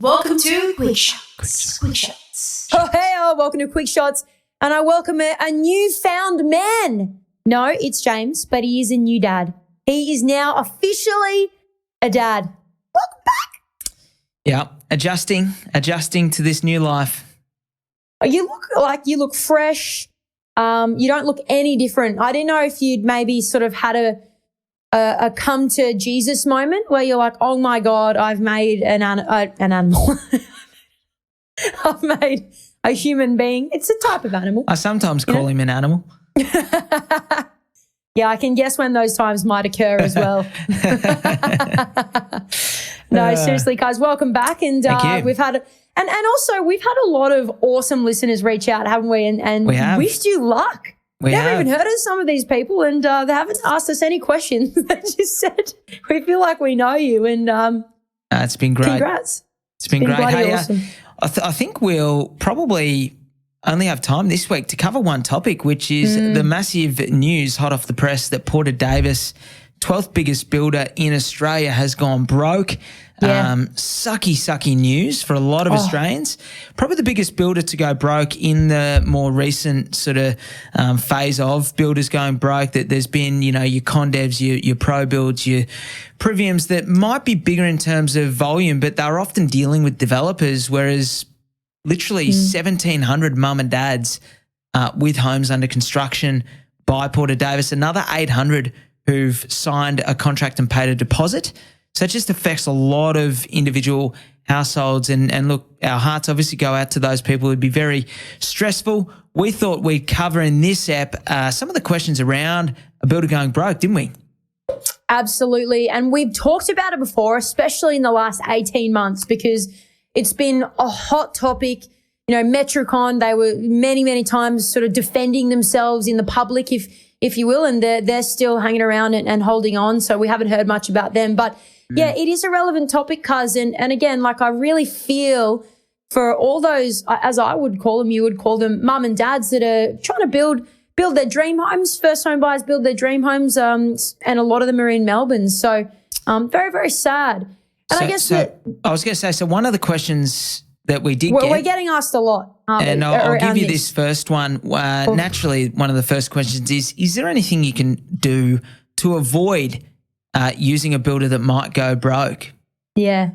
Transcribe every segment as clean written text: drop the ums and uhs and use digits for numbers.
Welcome to Quickshots. Oh, hey, welcome to Quickshots. And I welcome a newfound man. No, it's James, but he is a new dad. He is now officially a dad. Welcome back. Yeah, adjusting to this new life. You look fresh. You don't look any different. I didn't know if you'd maybe sort of had a come to Jesus moment where you're like, oh my God, I've made an animal. I've made a human being. It's a type of animal. I sometimes call him an animal. Yeah, I can guess when those times might occur as well. No, seriously, guys, welcome back. And we've had and also we've had a lot of awesome listeners reach out, haven't we? And we have. Wished you luck. Never even heard of some of these people, and they haven't asked us any questions. They just said we feel like we know you, and it's been great. Congrats! It's been great. Hey, awesome. I think we'll probably only have time this week to cover one topic, which is the massive news hot off the press that Porter Davis, 12th biggest builder in Australia, has gone broke. Yeah. Sucky news for a lot of Australians. Probably the biggest builder to go broke in the more recent sort of phase of builders going broke. That there's been, your Condevs, your Pro Builds, your Priviums that might be bigger in terms of volume, but they're often dealing with developers, whereas literally 1,700 mum and dads with homes under construction by Porter Davis, another 800 who've signed a contract and paid a deposit. So it just affects a lot of individual households. And look, our hearts obviously go out to those people. It'd be very stressful. We thought we'd cover in this app some of the questions around a builder going broke, didn't we? Absolutely. And we've talked about it before, especially in the last 18 months, because it's been a hot topic. Metricon, they were many times sort of defending themselves in the public, if you will, and they're still hanging around and holding on. So we haven't heard much about them. But yeah, it is a relevant topic, cuz. And again, I really feel for all those, as I would call them, you would call them mum and dads that are trying to build their dream homes. First home buyers build their dream homes, and a lot of them are in Melbourne. So very, very sad. And I guess I was going to say, so one of the questions that we did we're getting asked a lot. And I'll give you this first one. Naturally, one of the first questions is there anything you can do to avoid using a builder that might go broke? Yeah.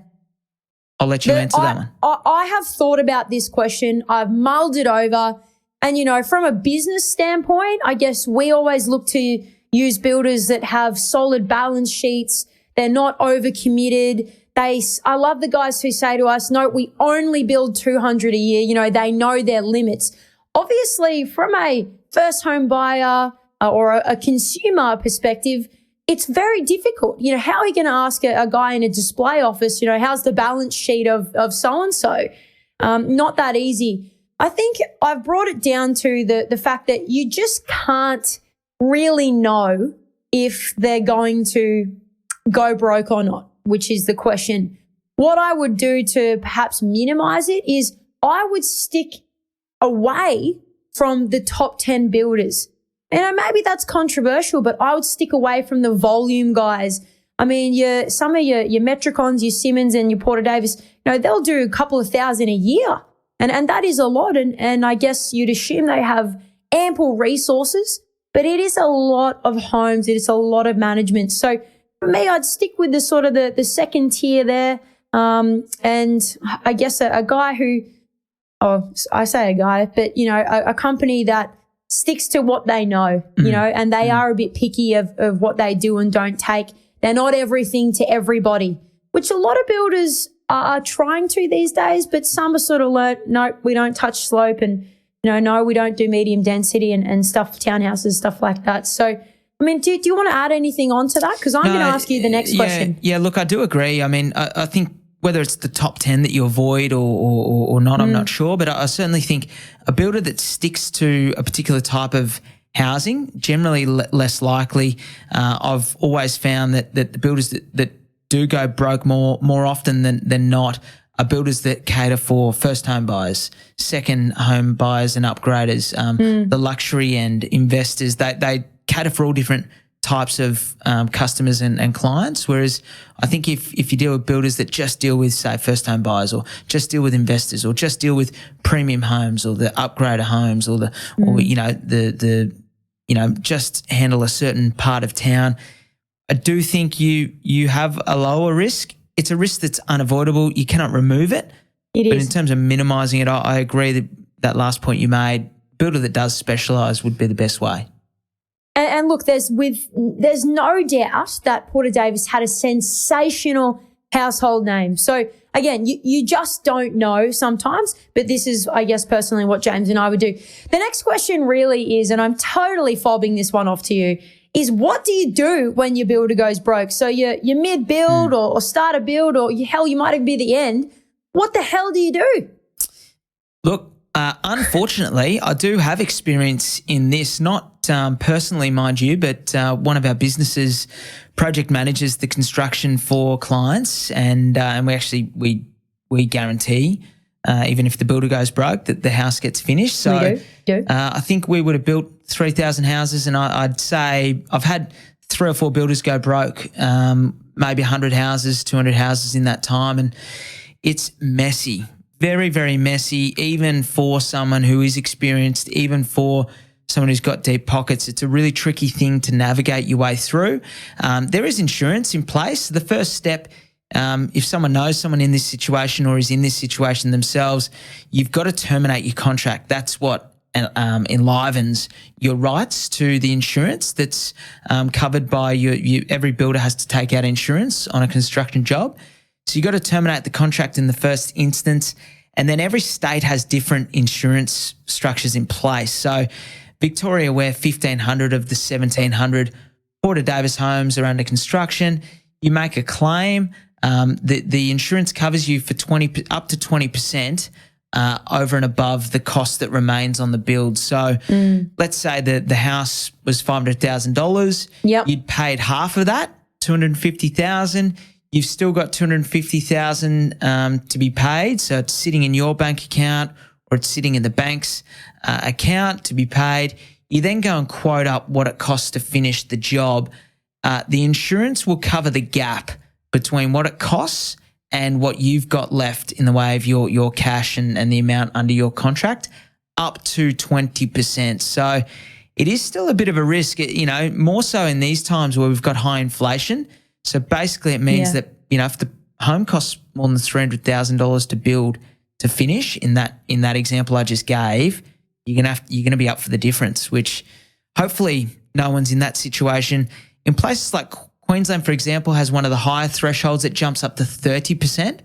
I'll let you answer that one. I have thought about this question. I've mulled it over. And, from a business standpoint, I guess we always look to use builders that have solid balance sheets. They're not overcommitted. I love the guys who say to us, no, we only build 200 a year. They know their limits. Obviously, from a first home buyer or a consumer perspective, it's very difficult. How are you going to ask a guy in a display office, how's the balance sheet of so-and-so? Not that easy. I think I've brought it down to the fact that you just can't really know if they're going to go broke or not, which is the question. What I would do to perhaps minimize it is I would stick away from the top 10 builders. Maybe that's controversial, but I would stick away from the volume guys. I mean, some of your Metricons, your Simmons and your Porter Davis, they'll do a couple of thousand a year. And that is a lot. And I guess you'd assume they have ample resources, but it is a lot of homes. It is a lot of management. So for me, I'd stick with the sort of the second tier there. And I guess a guy who, I say a guy, but, a company that sticks to what they know, and they are a bit picky of what they do and don't take. They're not everything to everybody, which a lot of builders are trying to these days, but some are sort of learned, no, we don't touch slope and, no, we don't do medium density and stuff, townhouses, stuff like that. So, I mean, do you want to add anything onto that? Because I'm going to ask you the next question. Yeah, look, I do agree. I mean, I think whether it's the top 10 that you avoid or not, I'm not sure, but I certainly think a builder that sticks to a particular type of housing, generally less likely. I've always found that the builders that do go broke more often than not are builders that cater for first home buyers, second home buyers and upgraders, the luxury and investors. They cater for all different types of customers and clients. Whereas I think if you deal with builders that just deal with, say, first home buyers, or just deal with investors, or just deal with premium homes, or the upgrader homes, or just handle a certain part of town, I do think you have a lower risk. It's a risk that's unavoidable. You cannot remove it. But in terms of minimising it, I agree that last point you made, builder that does specialise would be the best way. And look, there's no doubt that Porter Davis had a sensational household name. So again, you just don't know sometimes, but this is, I guess, personally what James and I would do. The next question really is, and I'm totally fobbing this one off to you, is what do you do when your builder goes broke? So you're mid-build or start a build, or you might be the end. What the hell do you do? Look, unfortunately, I do have experience in this, not personally, mind you, but one of our businesses project manages the construction for clients, and we guarantee, even if the builder goes broke, that the house gets finished. So we do. I think we would have built 3,000 houses, and I'd say I've had 3 or 4 builders go broke, maybe 100 houses, 200 houses in that time, and it's messy. Very, very messy, even for someone who is experienced, even for someone who's got deep pockets. It's a really tricky thing to navigate your way through. There is insurance in place. The first step, if someone knows someone in this situation or is in this situation themselves, you've got to terminate your contract. That's what enlivens your rights to the insurance that's covered by every builder has to take out insurance on a construction job. So you've got to terminate the contract in the first instance, and then every state has different insurance structures in place. So Victoria, where 1,500 of the 1,700 Porter Davis homes are under construction, you make a claim. The insurance covers you for up to 20% over and above the cost that remains on the build. So let's say that the house was $500,000. Yep. You'd paid half of that, $250,000. You've still got $250,000 to be paid, so it's sitting in your bank account or it's sitting in the bank's account to be paid. You then go and quote up what it costs to finish the job. The insurance will cover the gap between what it costs and what you've got left in the way of your cash and the amount under your contract, up to 20%. So it is still a bit of a risk, more so in these times where we've got high inflation. So basically it means that, if the home costs more than $300,000 to build to finish in that example I just gave, you're going to be up for the difference, which hopefully no one's in that situation. In places like Queensland, for example, has one of the higher thresholds. It jumps up to 30%.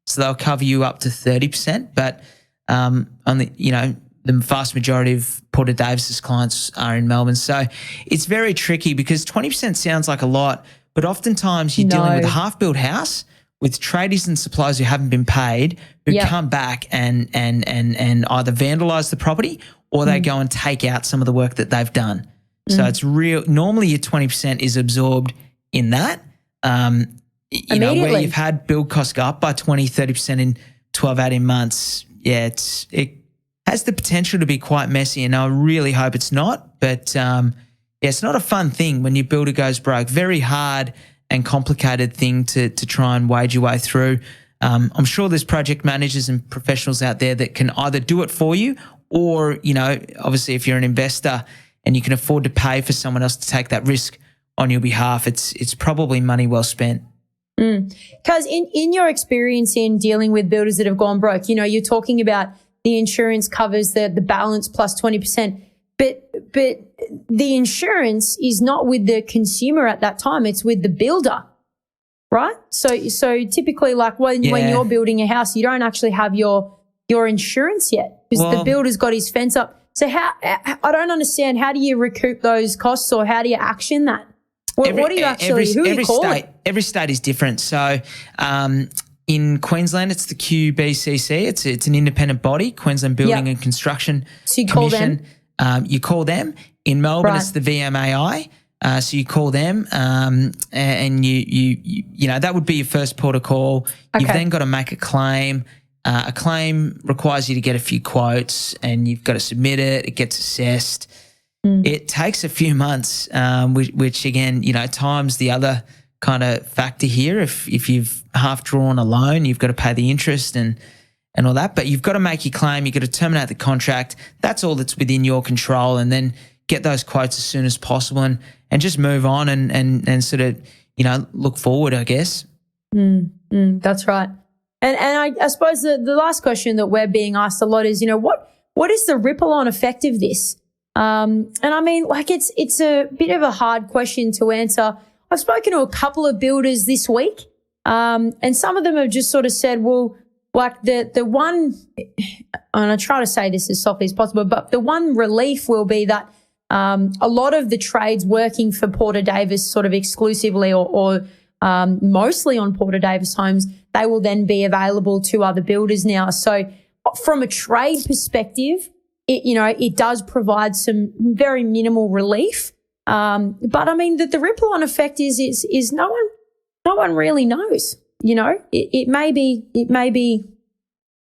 So they'll cover you up to 30%. But the vast majority of Porter Davis's clients are in Melbourne. So it's very tricky because 20% sounds like a lot, but oftentimes you're dealing with a half-built house with tradies and suppliers who haven't been paid, who come back and either vandalise the property or they go and take out some of the work that they've done. So it's real. Normally your 20% is absorbed in that. Where you've had build costs go up by 20, 30% in 12, 18 months, it has the potential to be quite messy, and I really hope it's not. But it's not a fun thing when your builder goes broke. Very hard and complicated thing to try and wade your way through. I'm sure there's project managers and professionals out there that can either do it for you or, obviously if you're an investor and you can afford to pay for someone else to take that risk on your behalf, it's probably money well spent. Because in your experience in dealing with builders that have gone broke, you're talking about the insurance covers the balance plus 20%, but the insurance is not with the consumer at that time; it's with the builder, right? So typically, like when you're building a house, you don't actually have your insurance yet because the builder's got his fence up. So I don't understand, how do you recoup those costs, or how do you action that? What do you actually? Who do you call it? Every state is different. So in Queensland, it's the QBCC. It's an independent body, Queensland Building and Construction So you Commission. call them? You call them. In Melbourne, it's the VMAI. So you call them, and you that would be your first port of call. Okay. You've then got to make a claim. A claim requires you to get a few quotes, and you've got to submit it. It gets assessed. It takes a few months, which again, time's the other kind of factor here. If you've half drawn a loan, you've got to pay the interest and all that, but you've got to make your claim. You've got to terminate the contract. That's all that's within your control, and then get those quotes as soon as possible and just move on and sort of, look forward, I guess. That's right. And I suppose the last question that we're being asked a lot is, what is the ripple-on effect of this? And I mean, it's a bit of a hard question to answer. I've spoken to a couple of builders this week, and some of them have just sort of said, well, like the one, and I try to say this as softly as possible, but the one relief will be that a lot of the trades working for Porter Davis sort of exclusively or mostly on Porter Davis homes, they will then be available to other builders now. So from a trade perspective, it does provide some very minimal relief. But I mean, the ripple-on effect is no one really knows. It may be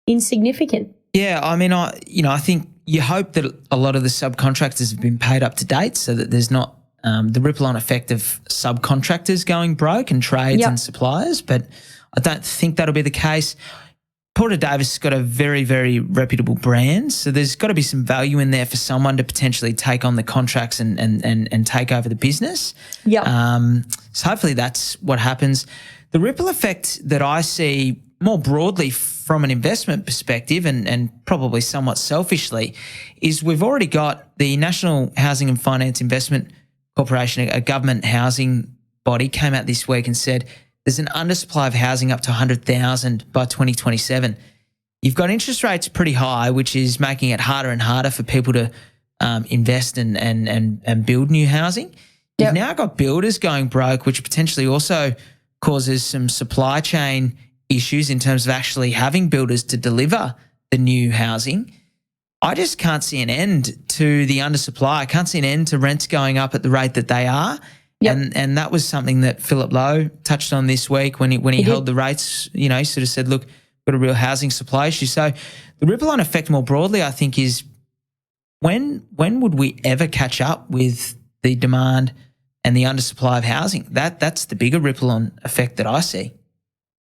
insignificant. Yeah, I mean, I think you hope that a lot of the subcontractors have been paid up to date, so that there's not the ripple-on effect of subcontractors going broke and trades and suppliers. But I don't think that'll be the case. Porter Davis has got a very, very reputable brand, so there's got to be some value in there for someone to potentially take on the contracts and take over the business. So hopefully that's what happens. The ripple effect that I see more broadly from an investment perspective and probably somewhat selfishly is we've already got the National Housing and Finance Investment Corporation, a government housing body, came out this week and said there's an undersupply of housing up to 100,000 by 2027. You've got interest rates pretty high, which is making it harder and harder for people to invest and build new housing. You've now got builders going broke, which potentially also causes some supply chain issues in terms of actually having builders to deliver the new housing. I just can't see an end to the undersupply. I can't see an end to rents going up at the rate that they are. And that was something that Philip Lowe touched on this week when he held the rates. He sort of said, look, we've got a real housing supply issue. So the ripple-on effect more broadly, I think, is when would we ever catch up with the demand and the undersupply of housing? That's the bigger ripple-on effect that I see.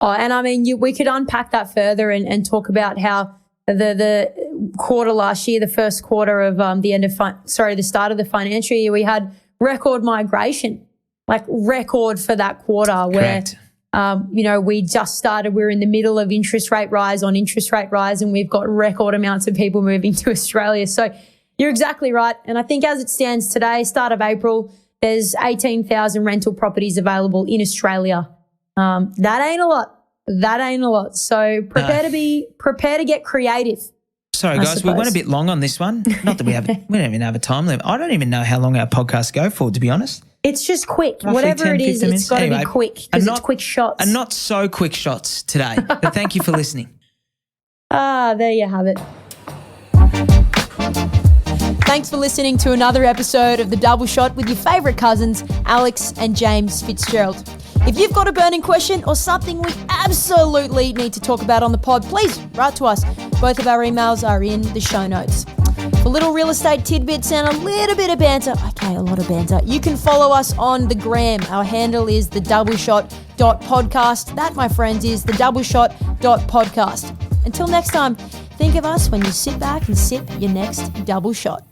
Oh, and I mean, we could unpack that further and talk about how the quarter last year, the first quarter of the start of the financial year, we had record migration, like record for that quarter. Correct. Where, we just started, we're in the middle of interest rate rise on interest rate rise, and we've got record amounts of people moving to Australia. So you're exactly right. And I think as it stands today, start of April, there's 18,000 rental properties available in Australia. That ain't a lot. So prepare to get creative. Sorry, guys, we went a bit long on this one. Not that we don't even have a time limit. I don't even know how long our podcasts go for, to be honest. It's just quick. Roughly Whatever 10, it is, 15 it's got to minutes. be quick because it's quick shots. And not so quick shots today, but thank you for listening. There you have it. Thanks for listening to another episode of The Double Shot with your favourite cousins, Alex and James Fitzgerald. If you've got a burning question or something we absolutely need to talk about on the pod, please write to us. Both of our emails are in the show notes. For little real estate tidbits and a little bit of banter, a lot of banter, you can follow us on the gram. Our handle is thedoubleshot.podcast. That, my friends, is thedoubleshot.podcast. Until next time, think of us when you sit back and sip your next double shot.